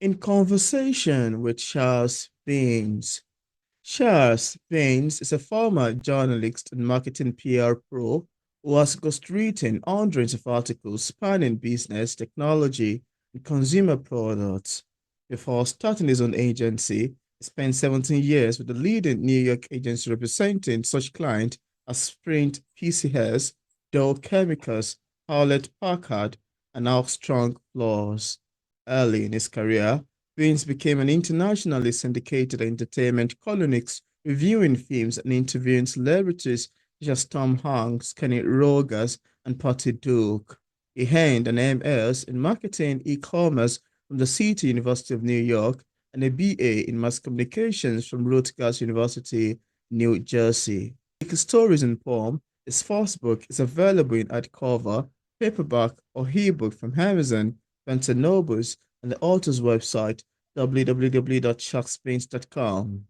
In conversation with Charles Baines. Charles Baines is a former journalist and marketing PR pro who has ghostwritten hundreds of articles spanning business, technology, and consumer products. Before starting his own agency, he spent 17 years with the leading New York agency representing such clients as Sprint PCS, Dow Chemicals, Hewlett-Packard, and Armstrong Floors. Early in his career, Vince became an internationally syndicated entertainment columnist, reviewing films and interviewing celebrities such as Tom Hanks, Kenny Rogers, and Patty Duke. He earned an MS in marketing e-commerce from the City University of New York and a BA in mass communications from Rutgers University, New Jersey. His stories in poem, his first book is available in hardcover, paperback, or ebook from Amazon, Barnes& and Nobles, and the author's website www.sharkspaints.com.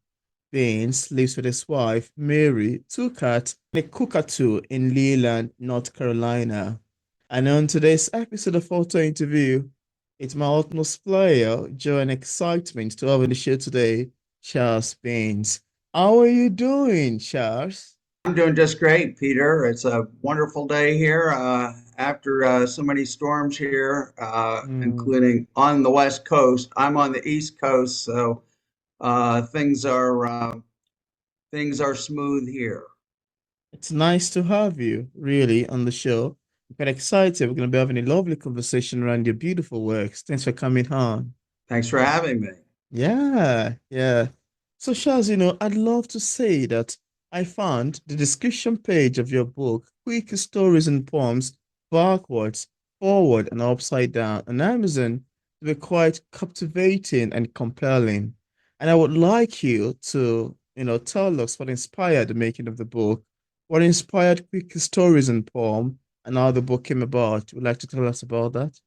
Baines lives with his wife, Mary, two cats, and a cockatoo in Leland, North Carolina. And on today's episode of Auto Interview, it's my utmost pleasure, joy, and excitement to have on the show today, Charles Baines. How are you doing, Charles? I'm doing just great, Peter. It's a wonderful day here after so many storms here, Mm, including on the West Coast. I'm on the East Coast, so uh, things are uh, things are smooth here. it's nice to have you, really, on the show. I'm quite excited. We're going to be having a lovely conversation around your beautiful works. Thanks for coming on. Thanks for having me. Yeah, yeah. So, Shaz, I'd love to say that I found the description page of your book, Quick Stories and Poems, backwards, forward, and upside down on Amazon to be quite captivating and compelling. And I would like you to, tell us what inspired the making of the book, what inspired Quick Stories and Poem, and how the book came about. Would you like to tell us about that?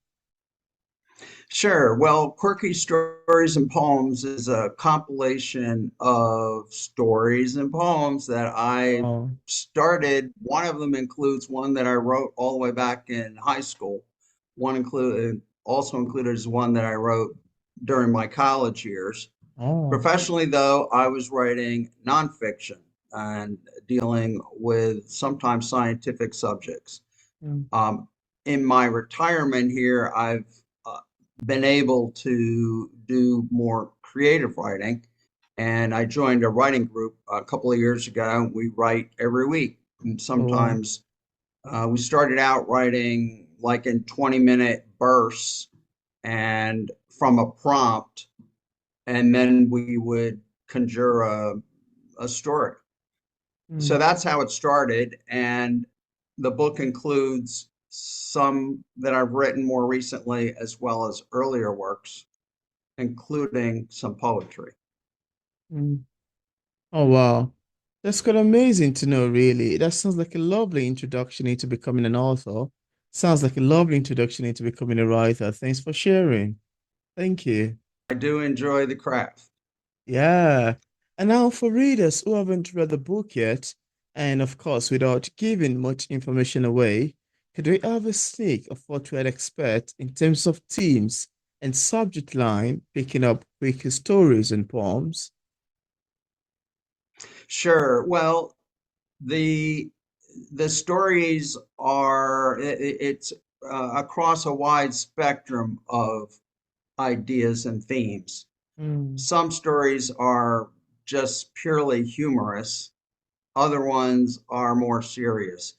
Sure. Well, Quirky Stories and Poems is a compilation of stories and poems that I Oh, started. One of them includes one that I wrote all the way back in high school. One included also included is one that I wrote during my college years. oh. Professionally, though, I was writing nonfiction and dealing with sometimes scientific subjects. Mm. Um, in my retirement here, I've uh, been able to do more creative writing, and I joined a writing group a couple of years ago. We write every week, and Oh, sometimes we started out writing like in 20-minute bursts and from a prompt, and then we would conjure a story. So wow. that's how it started. And the book includes some that I've written more recently, as well as earlier works, including some poetry. Mm. Oh, wow. That's quite amazing to know, really. That sounds like a lovely introduction into becoming an author. Sounds like a lovely introduction into becoming a writer. Thanks for sharing. Thank you. I do enjoy the craft. Yeah. And now for readers who haven't read the book yet, and of course, without giving much information away, could we have a sneak of what we'd expect in terms of themes and subject line, picking up quick stories and poems? Sure. Well, the the stories are it's across a wide spectrum of ideas and themes. Mm, Some stories are just purely humorous, other ones are more serious.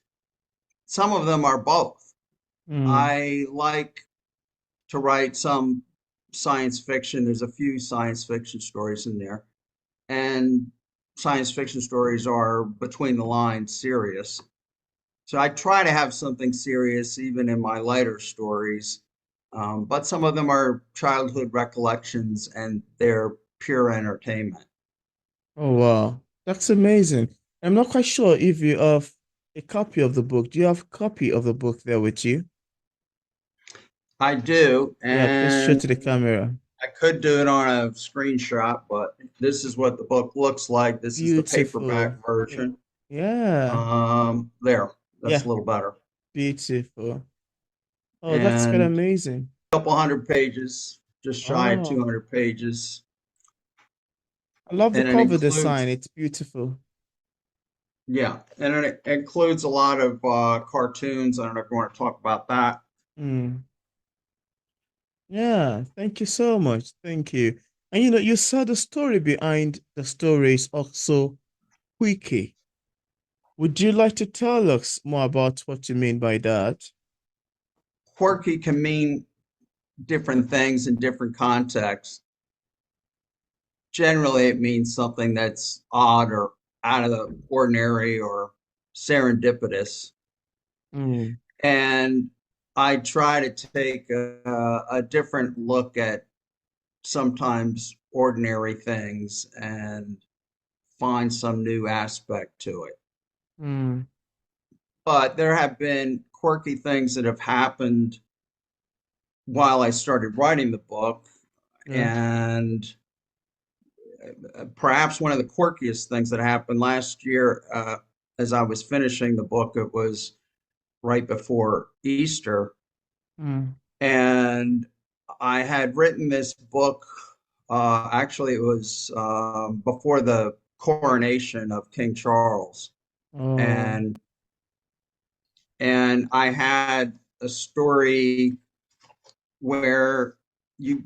Some of them are both. mm, I like to write some science fiction. There's a few science fiction stories in there, and science fiction stories are between the lines serious. So I try to have something serious even in my lighter stories. But some of them are childhood recollections and they're pure entertainment. oh wow, that's amazing. I'm not quite sure if you have a copy of the book. Do you have a copy of the book there with you? I do, Yeah, please show and to the camera. I could do it on a screenshot, but this is what the book looks like. This is the Beautiful. paperback Yeah. version. Yeah, There, that's yeah, a little better. beautiful. Oh, that's quite And amazing. a couple hundred pages. just shy of Oh, 200 pages. I love the And it cover design. includes, It's beautiful. yeah, and it includes a lot of cartoons. I don't know if you want to talk about that. Mm. Yeah, thank you so much. Thank you. And you saw the story behind the story is also quickie. Would you like to tell us more about what you mean by that? Quirky can mean different things in different contexts. Generally, it means something that's odd or out of the ordinary or serendipitous. Mm, And I try to take a different look at sometimes ordinary things and find some new aspect to it. mm, But there have been quirky things that have happened while I started writing the book. yeah. And perhaps one of the quirkiest things that happened last year, as I was finishing the book, it was right before Easter. Mm, And I had written this book. Actually, it was before the coronation of King Charles, oh, and I had a story where you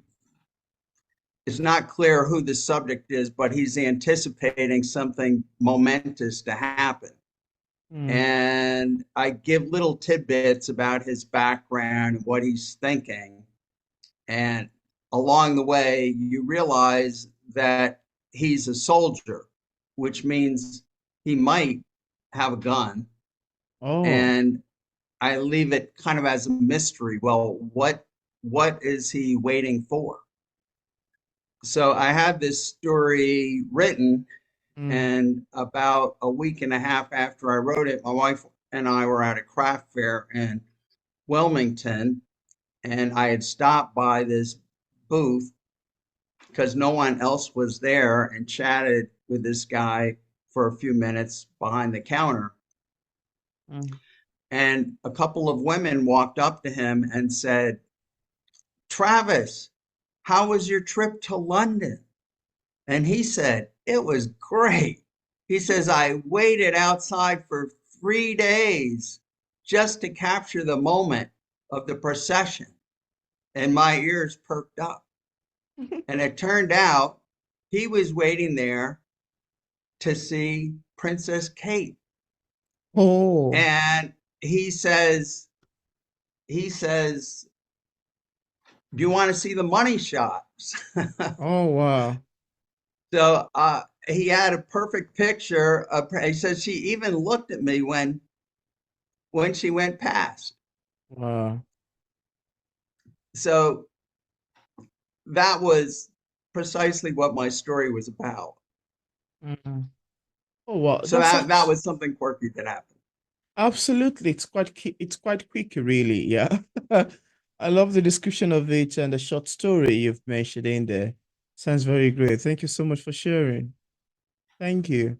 it's not clear who the subject is, but he's anticipating something momentous to happen. mm, And I give little tidbits about his background, what he's thinking. And along the way, you realize that he's a soldier, which means he might have a gun. oh, And I leave it kind of as a mystery. Well, what is he waiting for? So I had this story written, mm, and about a week and a half after I wrote it, my wife and I were at a craft fair in Wilmington, and I had stopped by this booth because no one else was there and chatted with this guy for a few minutes behind the counter. mm. And a couple of women walked up to him and said, Travis, how was your trip to London? And he said, it was great. He says, I waited outside for 3 days just to capture the moment of the procession. And my ears perked up. And it turned out he was waiting there to see Princess Kate. Oh, And he says, he says, do you want to see the money shots? oh, wow, So he had a perfect picture of, he says she even looked at me when she went past. wow. So that was precisely what my story was about. Mm. Oh, wow. So That's that actually was something quirky that happened. absolutely. It's quite quick, really. Yeah. I love the description of it and the short story you've mentioned in there. Sounds very great. Thank you so much for sharing. Thank you.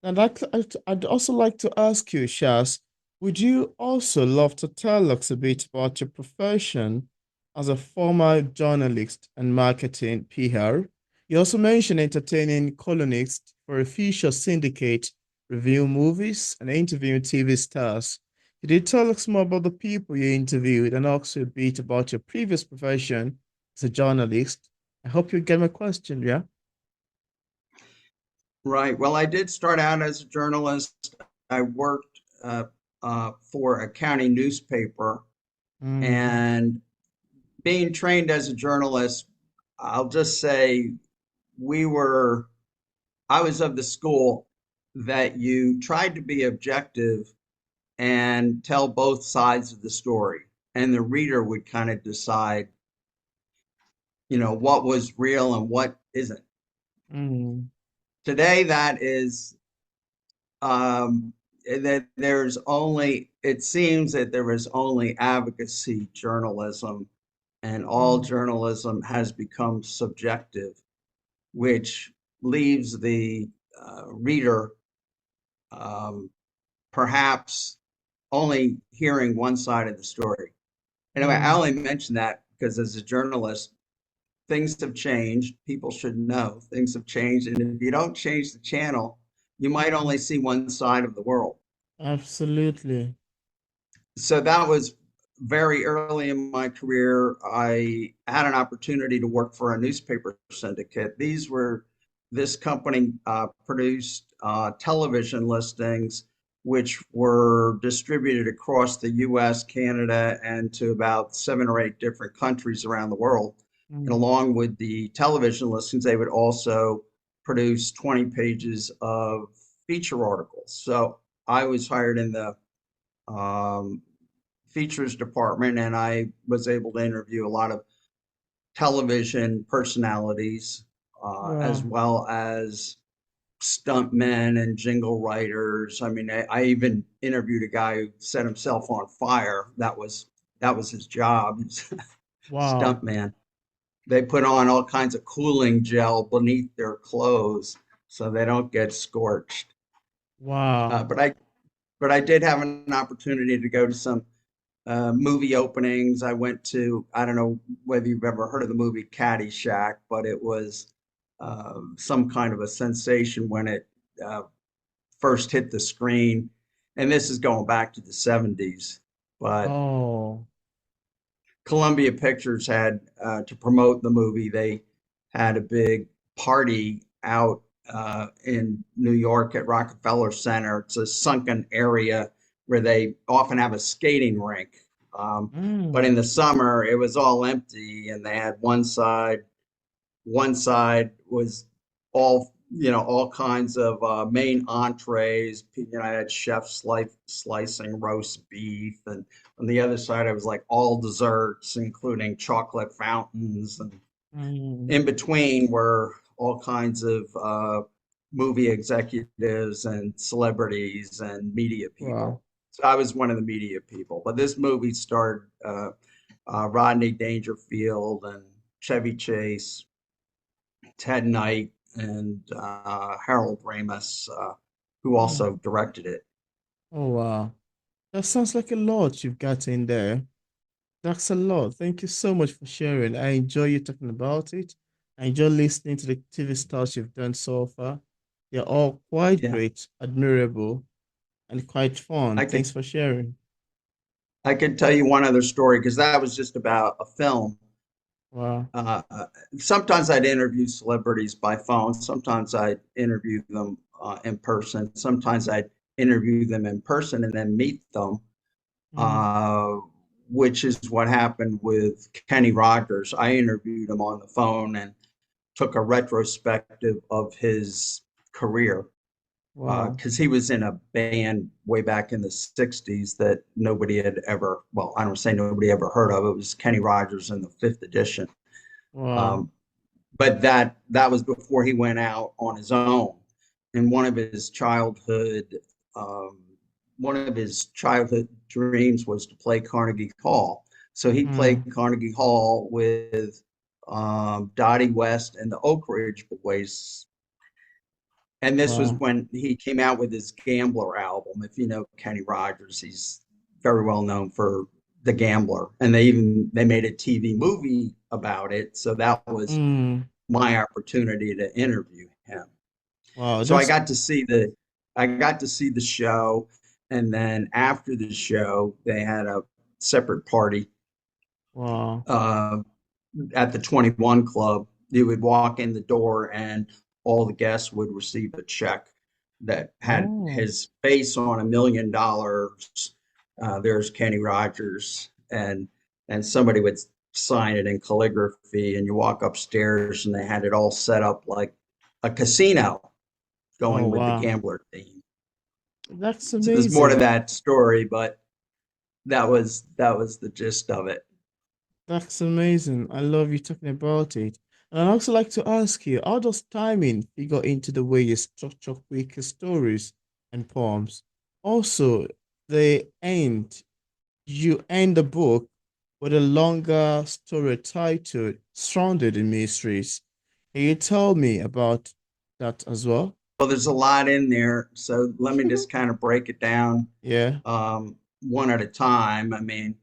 And I'd also like to ask you, Shaz, would you also love to tell us a bit about your profession as a former journalist and marketing PR? You also mentioned entertaining columnists for a feature syndicate, review movies, and interviewing TV stars. Could you tell us more about the people you interviewed and also a bit about your previous profession as a journalist? I hope you get my question, yeah? Right. Well, I did start out as a journalist. I worked for a county newspaper, Mm, and being trained as a journalist, I'll just say we were, I was of the school that you tried to be objective and tell both sides of the story, and the reader would kind of decide, what was real and what isn't. mm, Today, that is that there's only, it seems that there is only advocacy journalism, and all mm, journalism has become subjective, which leaves the reader um, perhaps only hearing one side of the story. Anyway, I mm. only mention that because as a journalist, things have changed. People should know things have changed. And if you don't change the channel, you might Mm, only see one side of the world. absolutely. So that was very early in my career. I had an opportunity to work for a newspaper syndicate. This company produced television listings, which were distributed across the US, Canada, and to about 7 or 8 different countries around the world. And Mm, along with the television listings, they would also produce 20 pages of feature articles. So I was hired in the um, features department, and I was able to interview a lot of television personalities, as wow. well as stuntmen and jingle writers. I mean, I even interviewed a guy who set himself on fire. That was his job. He's a Wow. stuntman. They put on all kinds of cooling gel beneath their clothes so they don't get scorched. Uh, Wow. but I but I did have an opportunity to go to some movie openings. I went to, I don't know whether you've ever heard of the movie Caddyshack, but it was some kind of a sensation when it uh, first hit the screen. And this is going back to the 70s. But Oh. Columbia Pictures had, to promote the movie, they had a big party out in New York at Rockefeller Center. It's a sunken area where they often have a skating rink. Um, but in Mm, the summer, it was all empty, and they had one side was all kinds of main entrees. I had chef slicing roast beef, and on the other side, I was like all desserts, including chocolate fountains, and mm, in between were all kinds of movie executives and celebrities and media wow. people. So I was one of the media people. But this movie starred Rodney Dangerfield and Chevy Chase, Ted Knight, and Harold Ramis, who Mm. also directed it. Oh, wow. That sounds like a lot you've got in there. That's a lot. Thank you so much for sharing. I enjoy you talking about it. I enjoy listening to the TV stars you've done so far. They're all quite Yeah, great, admirable, and quite fun. I Thanks could for sharing. I could tell you one other story because that was just about a film. Wow. Uh, Sometimes I'd interview celebrities by phone. Sometimes I'd interview them in person. Sometimes I'd interview them in person and then meet them, Mm, uh, which is what happened with Kenny Rogers. I interviewed him on the phone and took a retrospective of his career wow. because he was in a band way back in the 60s that nobody had ever, well, I don't say nobody ever heard of. It was Kenny Rogers and the Fifth Edition. Wow. Um, but that was before he went out on his own. And um, one of his childhood dreams was to play Carnegie Hall. So he Mm, played Carnegie Hall with Dottie West and the Oak Ridge Boys. And this was wow. when he came out with his Gambler album. If you know Kenny Rogers, he's very well known for The Gambler. And they made a TV movie about it. So that was Mm, my opportunity to interview him. wow. So That's I got to see the show, and then after the show, they had a separate party wow. uh, at the 21 Club. You would walk in the door, and all the guests would receive a check that had Oh, his face on $1 million. There's Kenny Rogers, and somebody would sign it in calligraphy, and you walk upstairs, and they had it all set up like a casino oh, going with the wow. gambler theme. That's So there's more to amazing. that story, but that was the gist of it. That's amazing. I love you talking about it. And I'd also like to ask you, how does timing figure into the way you structure quick stories and poems? Also, the end, you end the book with a longer story titled Stranded in Mysteries. Can you tell me about that as well? Well, there's a lot in there, so let me just kind of break it down Yeah. one at a time. I mean,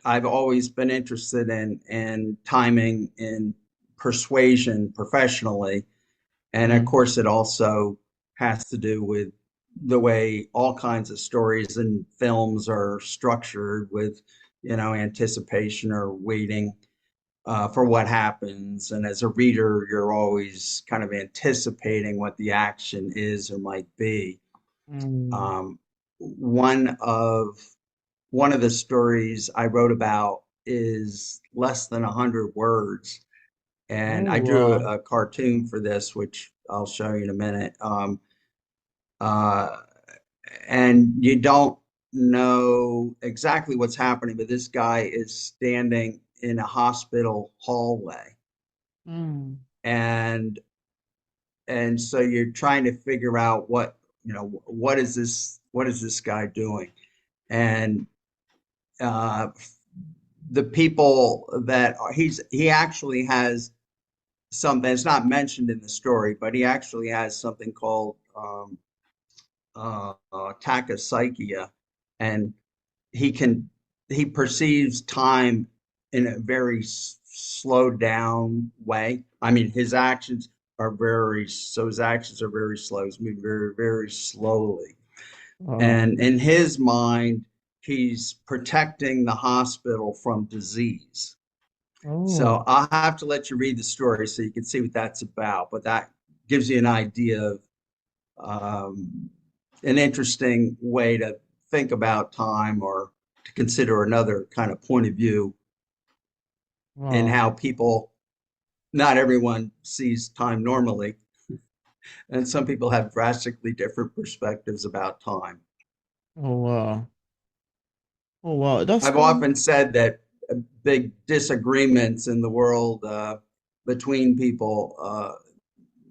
I've always been interested in timing and persuasion professionally. And of Mm, course, it also has to do with the way all kinds of stories and films are structured with, anticipation or waiting for what happens. And as a reader, you're always kind of anticipating what the action is or might be. mm. Um, one of one of the stories I wrote about is less than 100 words, and Oh, I drew wow. a cartoon for this, which I'll show you in a minute. Uh, and you don't know exactly what's happening, but this guy is standing in a hospital hallway, Mm, and so you're trying to figure out what is this guy doing, and uh, the people that are, he actually has something. It's not mentioned in the story, but he actually has something called tachypsychia, and he can he perceives time in a very slowed down way. I mean, his actions are very slow. He's moving very, very slowly. wow. And in his mind, he's protecting the hospital from disease. So Oh, I'll have to let you read the story so you can see what that's about. But that gives you an idea of um, an interesting way to think about time or to consider another kind of point of view in wow. how people, not everyone sees time normally, and some people have drastically different perspectives about time. Oh, wow. Oh, wow. That's I've quite. often said that big disagreements in the world between people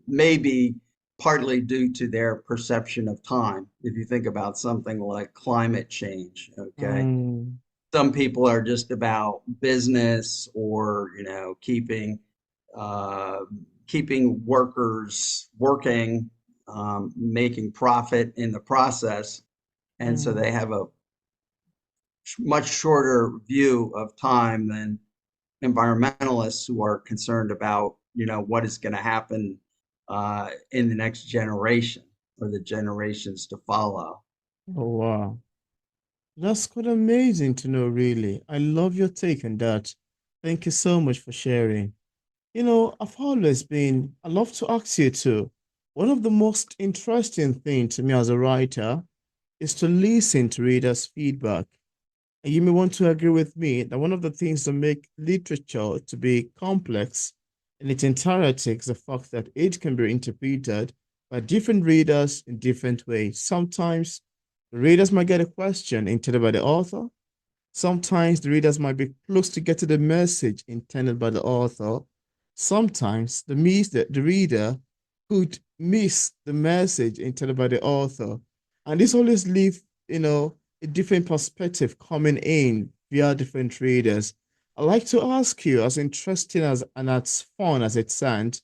may be partly due to their perception of time. If you think about something like climate change, okay, Mm, some people are just about business or uh, keeping workers working, making profit in the process, and so mm. they have a much shorter view of time than environmentalists who are concerned about what is going to happen in the next generation or the generations to follow. Oh, wow. That's quite amazing to know, really. I love your take on that. Thank you so much for sharing. I love to ask you too. One of the most interesting things to me as a writer is to listen to readers' feedback. And you may want to agree with me that one of the things that make literature to be complex in its entirety is the fact that it can be interpreted by different readers in different ways. Sometimes the readers might get a question intended by the author. Sometimes the readers might be close to getting the message intended by the author. Sometimes the reader could miss the message intended by the author. And this always leaves, a different perspective coming in via different readers. I'd like to ask you, as interesting as and as fun as it sounds,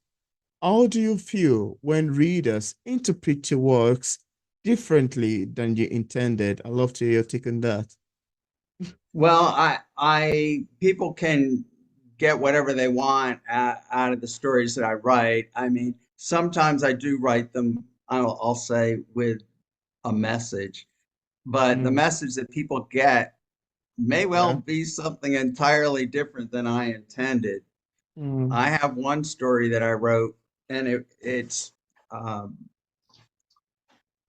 how do you feel when readers interpret your works differently than you intended? I'd love to hear your take on that. Well, people can get whatever they want out of the stories that I write. I mean, sometimes I do write them, I'll say, with a message, but the Mm, message that people get may well yeah. be something entirely different than I intended. Mm. I have one story that I wrote, and um,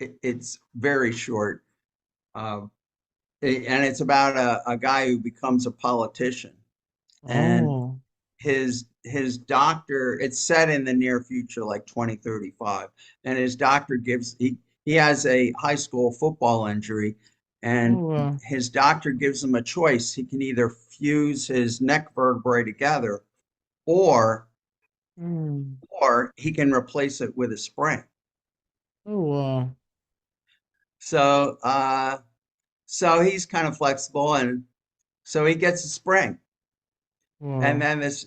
it's very short, uh, and it's about a guy who becomes a politician, and Oh, his doctor. It's set in the near future, like 2035, and his doctor he has a high school football injury, and oh, his doctor gives him a choice. He can either fuse his neck vertebrae together, or mm, he can replace it with a spring. oh, wow, So he's kind of flexible, and so he gets a spring, wow,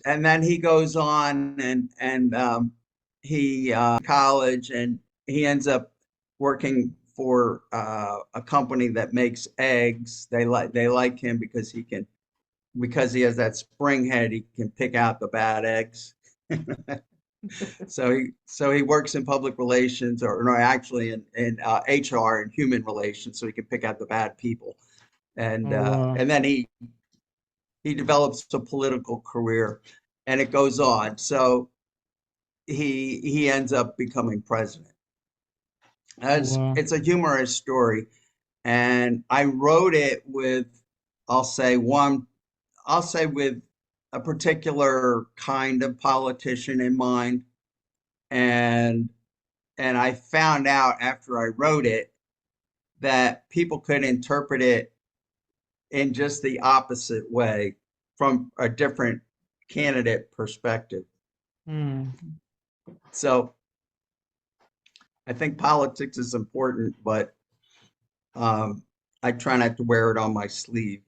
and then he goes on and he college, and he ends up working for a company that makes eggs. They like him because he can because he has that spring head, he can pick out the bad eggs. So he works in public relations, or no, actually in HR and human relations, so he can pick out the bad people. And Oh, wow. and then he develops a political career, and it goes on. So he ends up becoming president. Oh, As wow. it's a humorous story, and I wrote it with, I'll say one, I'll say with a particular kind of politician in mind, and I found out after I wrote it that people could interpret it in just the opposite way from a different candidate perspective. Hmm. So I think politics is important, but um, I try not to wear it on my sleeve.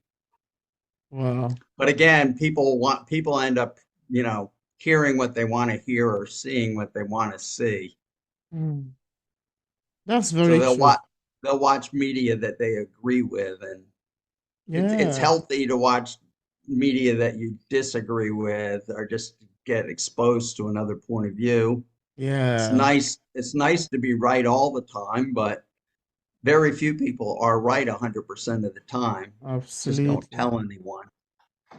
Wow. But again, people end up, hearing what they want to hear or seeing what they want to see. Hmm. That's So very true. they'll watch media that they agree with, and it's Yeah. healthy to watch media that you disagree with or just get exposed to another point of view. Yeah. It's nice to be right all the time, but very few people are right 100% of the time. Just don't Absolutely. tell anyone.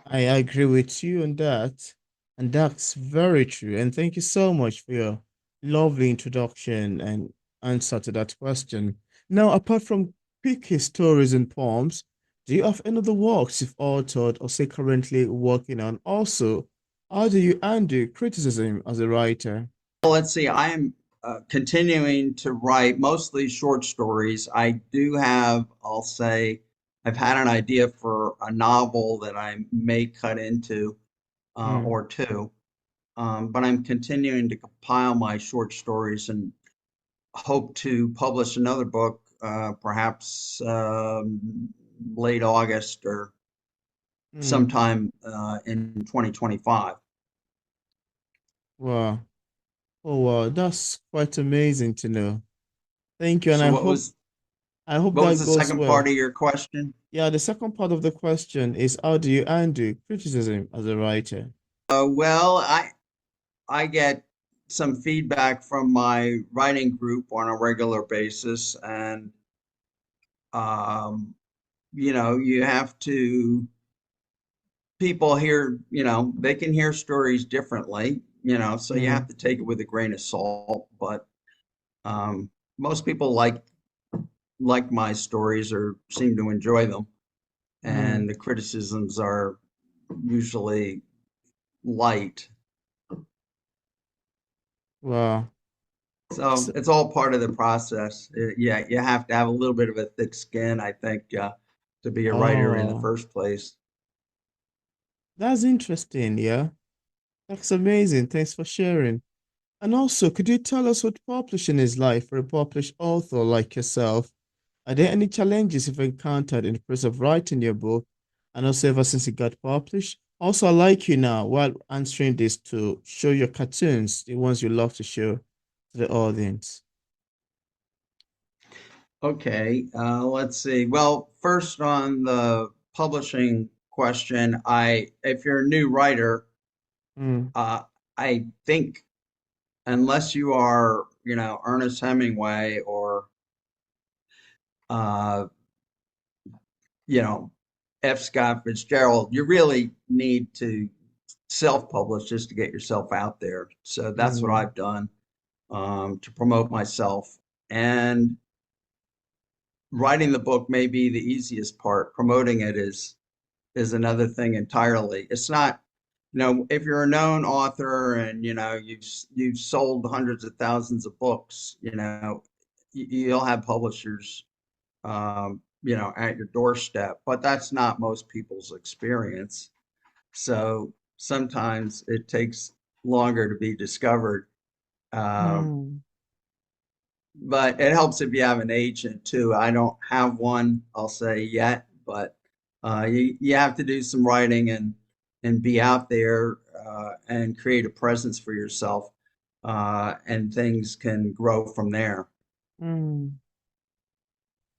I agree with you on that. And that's very true. And thank you so much for your lovely introduction and answer to that question. Now, apart from quick stories and poems, do you have any other works you've authored or say currently working on? Also, how do you handle criticism as a writer? Well, let's see. I am continuing to write mostly short stories. I do have, I'll say, I've had an idea for a novel that I may cut into Hmm. or two. But I'm continuing to compile my short stories and hope to publish another book, perhaps late August or Hmm. sometime in 2025. Wow. Oh, wow. That's quite amazing to know. Thank you. And So I hope what was that the goes second part well. of your question? Yeah, the second part of the question is how do you undo criticism as a writer? Well, I get some feedback from my writing group on a regular basis, and um, you have to people hear, they can hear stories differently, so you have Mm, to take it with a grain of salt. But um, most people like my stories or seem to enjoy them, mm, and the criticisms are usually light. wow. So So, it's all part of the process. Yeah, you have to have a little bit of a thick skin, I think, to be a writer in the oh, first place. that's interesting. Yeah, that's amazing. Thanks for sharing. And also, could you tell us what publishing is like for a published author like yourself? Are there any challenges you've encountered in the process of writing your book and also ever since it got published? Also, I like you now while answering this to show your cartoons, the ones you love to show to the audience. Okay, let's see. Well, first on the publishing question, if you're a new writer, Mm, uh, I think unless you are, Ernest Hemingway or, uh, you know, F. Scott Fitzgerald, you really need to self-publish just to get yourself out there. So that's what mm, I've done to promote myself. And writing the book may be the easiest part. Promoting it is another thing entirely. It's not, if you're a known author and you've sold hundreds of thousands of books, you'll have publishers, at your doorstep. But that's not most people's experience. So sometimes it takes longer to be discovered. Um, mm, but it helps if you have an agent too. I don't have one, I'll say yet, but you have to do some writing and be out there and create a presence for yourself, and things can grow from there. mm.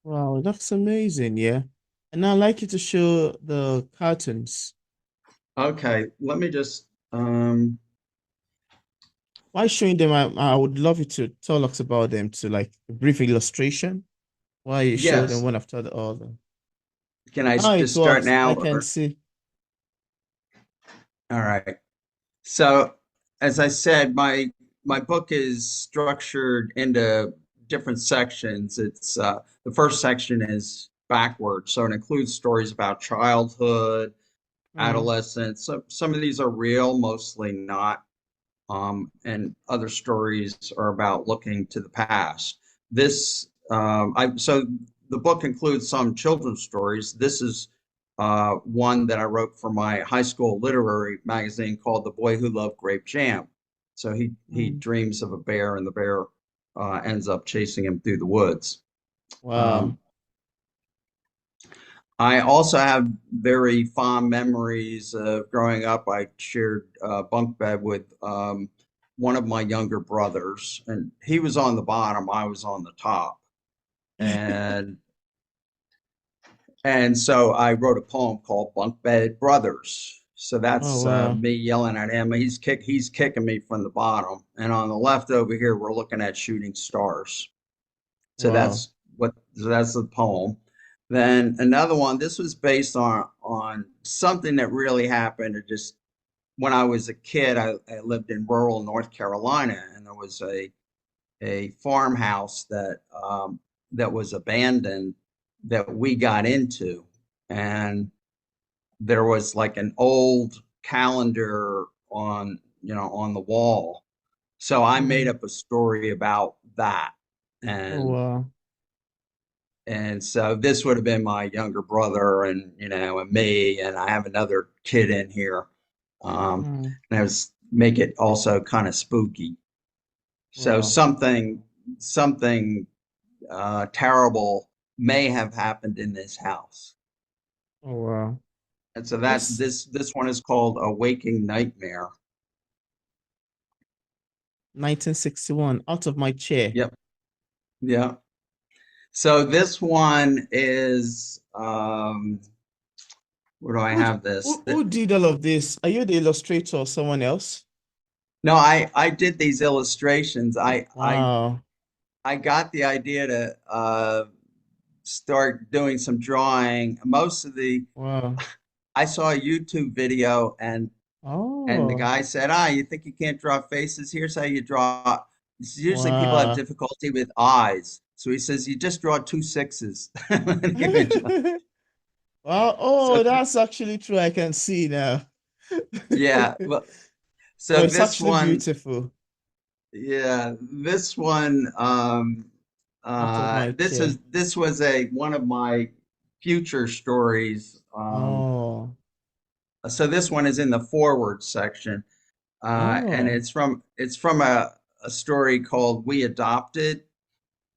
Wow, that's amazing. Yeah. And I'd like you to show the cartoons. Okay, let me just Why showing them? I would love you to tell us about them to like a brief illustration. Why you show them yes. one after the other. Can I Now it just start works. now I can or see. all right. So as I said, my book is structured into different sections. It's the first section is backwards, so it includes stories about childhood, Mm, adolescence. Some of these are real, mostly not. And other stories are about looking to the past. So the book includes some children's stories. This is one that I wrote for my high school literary magazine called The Boy Who Loved Grape Jam. So he mm. dreams of a bear, and the bear ends up chasing him through the woods. Wow. Um, I also have very fond memories of growing up. I shared bunk bed with one of my younger brothers, and he was on the bottom, I was on the top. And and so I wrote a poem called Bunk Bed Brothers. So Oh that's wow. me yelling at him. He's kicking me from the bottom, and on the left over here we're looking at shooting stars. So Wow. that's the poem. Then another one. This was based on something that really happened. It just when I was a kid, I lived in rural North Carolina, and there was a farmhouse that was abandoned that we got into, and there was like an old calendar on the wall. So I made Mm. up a story about that, Oh and wow. And so this would have been my younger brother and me, and I have another kid in here. Mm. And I was make it also kind of spooky. So Wow. something terrible may have happened in this house. Oh wow. And so that This this one is called A Waking Nightmare. 1961, out of my chair. Yep. Yeah. So this one is where do I Who, have this? who did all of this? Are you the illustrator or someone else? No, I did these illustrations. Wow. I got the idea to start doing some drawing. Wow. I saw a YouTube video and the Oh. guy said, you think you can't draw faces? Here's how you draw. Usually people have Wow. difficulty with eyes. So he says, you just draw two sixes. Wow. So Oh, that's actually true. I can see now. yeah, well, But so it's actually beautiful. this one, Out of my chair. this was a one of my future stories. Oh. So this one is in the forward section, and Oh. it's from a story called "We Adopted,"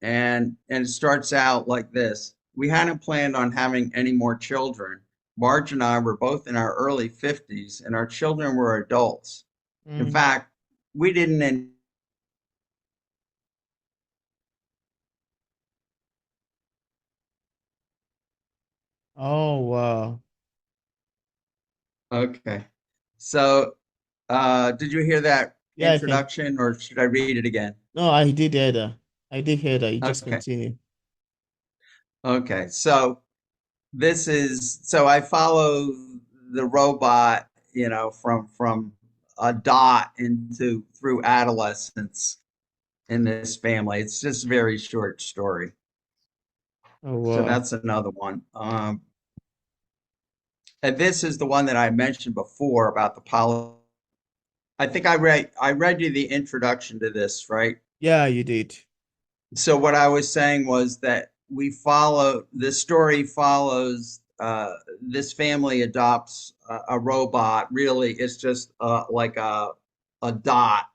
and it starts out like this: We hadn't planned on having any more children. Marge and I were both in our early 50s, and our children were adults. In Mm. fact, we didn't. Oh, wow. Okay, so did you hear that Yeah, I can. introduction, or should I read it again? No, I did hear that. I did hear that. You just Okay, continue. okay. So I follow the robot, from a dot into through adolescence in this family. It's just a very short story. Oh, So wow. that's another one. And this is the one that I mentioned before about the poly. I think I read you the introduction to this, right? Yeah, you did. So what I was saying was that this story follows this family adopts a robot. Really, it's just like a dot,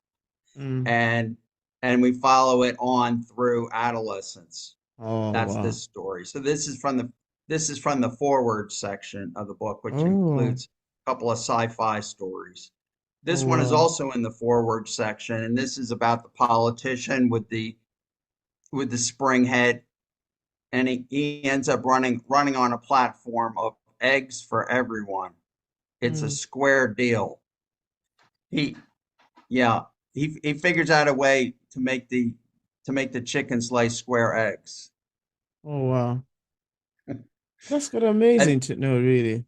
Mm. and we follow it on through adolescence. Oh, That's wow. this story. So this is from the forward section of the book, which Oh, includes a couple of sci-fi stories. oh, This one is wow. also in the forward section, and this is about the politician with the spring head, and he ends up running on a platform of eggs for everyone. It's a Mm. square deal. He, yeah, he figures out a way to make the chickens lay square eggs. Oh wow. That's kind of And amazing to know, really.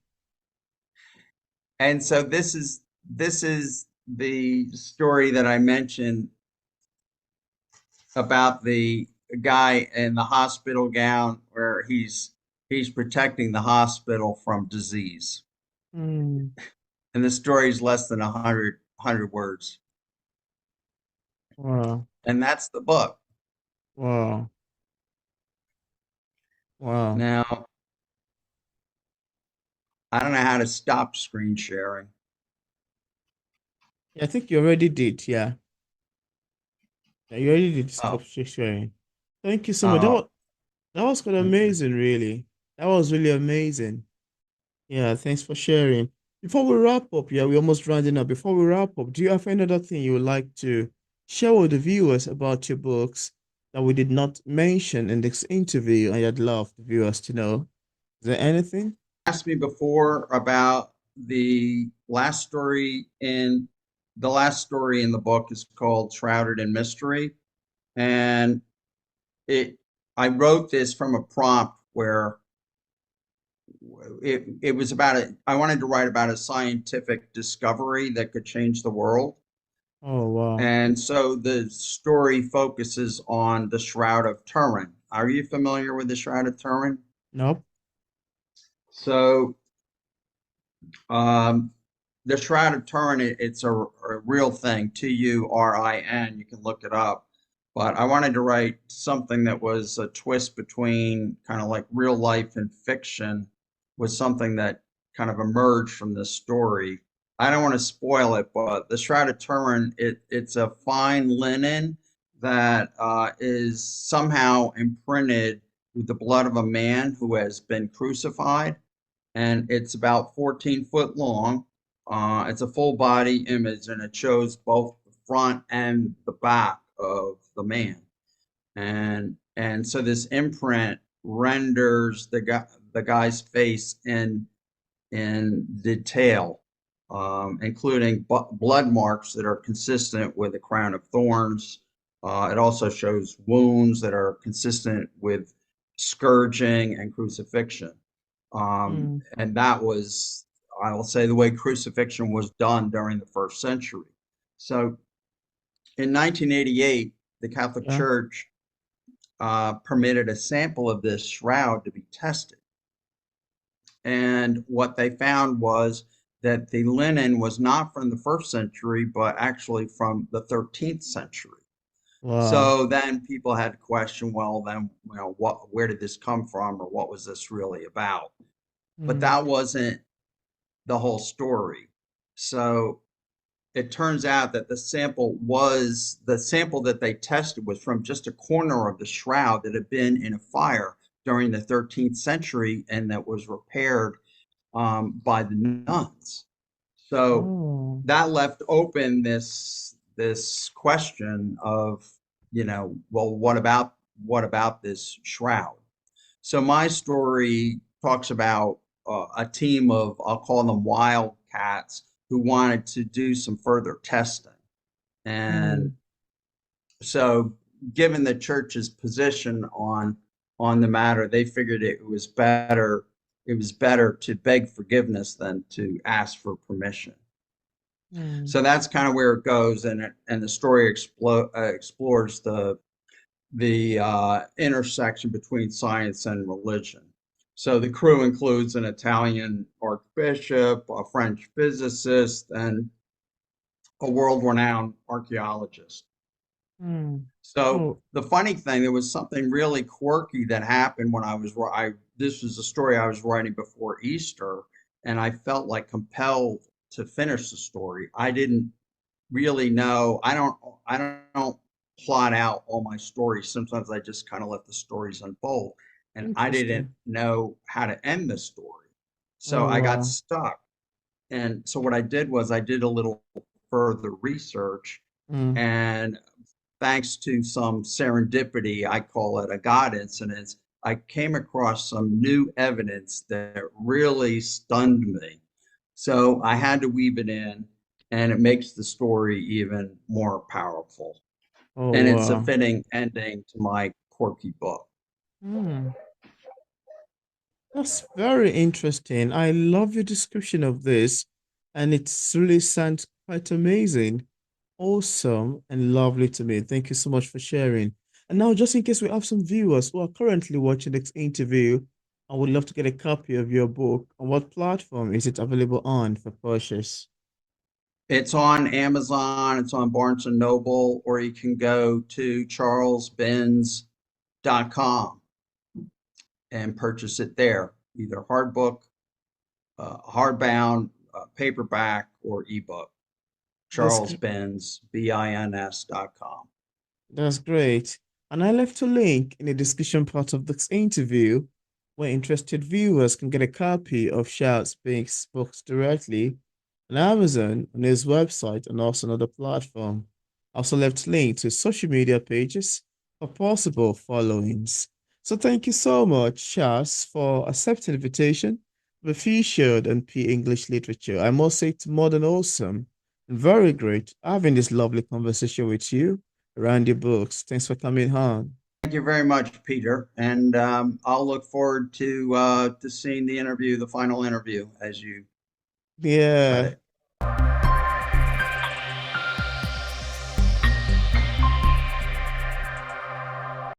and so this is the story that I mentioned about the guy in the hospital gown where he's protecting the hospital from disease. Mm. And the story is less than 100 words. Wow. And that's the book. Wow. Wow. Now, I don't know how to stop screen sharing. Yeah, I think you already did. Yeah. Yeah, you already did stop Oh, sharing. Thank you so much. oh, That was kind of okay. amazing, really. That was really amazing. Yeah, thanks for sharing. Before we wrap up, yeah, we're almost rounding up. Before we wrap up, do you have any other thing you would like to share with the viewers about your books that we did not mention in this interview and you'd love the viewers to know? Is there anything? Asked me before about the last story in the book is called Shrouded in Mystery. And it I wrote this from a prompt where it was about I wanted to write about a scientific discovery that could change the world. Oh, wow. And so the story focuses on the Shroud of Turin. Are you familiar with the Shroud of Turin? Nope. So um, the Shroud of Turin, it's a real thing, Turin. You can look it up. But I wanted to write something that was a twist between kind of like real life and fiction, with something that kind of emerged from this story. I don't want to spoil it, but the Shroud of Turin, it's a fine linen that is somehow imprinted with the blood of a man who has been crucified, and it's about 14 foot long. It's a full body image, and it shows both the front and the back of the man. And so this imprint renders the guy's face in detail, including blood marks that are consistent with the crown of thorns. It also shows wounds that are consistent with scourging and crucifixion. Mm, And that was, I will say, the way crucifixion was done during the first century. So in 1988, the Catholic yeah. Church permitted a sample of this shroud to be tested. And what they found was that the linen was not from the first century, but actually from the 13th century. Wow. So then people had to question, well, then, where did this come from, or what was this really about? But Mm, that wasn't the whole story. So it turns out that the sample that they tested was from just a corner of the shroud that had been in a fire during the 13th century, and that was repaired by the nuns. So oh, that left open this question of, well, what about this shroud? So my story talks about a team of, I'll call them wildcats, who wanted to do some further testing. And mm, so, given the church's position on the matter, they figured it was better to beg forgiveness than to ask for permission. mm, So that's kind of where it goes, and the story explores the intersection between science and religion. So the crew includes an Italian archbishop, a French physicist, and a world-renowned archaeologist. mm. So Oh, the funny thing, there was something really quirky that happened when this was a story I was writing before Easter, and I felt like compelled to finish the story. I didn't really know. I don't plot out all my stories. Sometimes I just kind of let the stories unfold, and I didn't interesting. know how to end the story. So Oh, I got wow. stuck. And so what I did was I did a little further research, Mm, and thanks to some serendipity, I call it a God incident, I came across some new evidence that really stunned me. So I had to weave it in, and it makes the story even more powerful. Oh, And it's a wow. fitting ending to my quirky book. Hmm. That's very interesting. I love your description of this, and it really sounds quite amazing, awesome, and lovely to me. Thank you so much for sharing. And now, just in case we have some viewers who are currently watching this interview, I would love to get a copy of your book. On what platform is it available on for purchase? It's on Amazon, it's on Barnes and Noble, or you can go to charlesbenz.com and purchase it there, either hard book, hardbound, paperback, or ebook. That's gr- charlesbenzbins.com. that's great. And I left a link in the discussion part of this interview where interested viewers can get a copy of Shout's Pink's books directly on Amazon, on his website, and also on other platform. I also left links to his social media pages for possible followings. So thank you so much, Charles, for accepting the invitation to be featured on P English Literature. I must say it's more than awesome and very great having this lovely conversation with you around your books. Thanks for coming on. Thank you very much, Peter, and I'll look forward to seeing the interview, the final interview, as you read Yeah. it.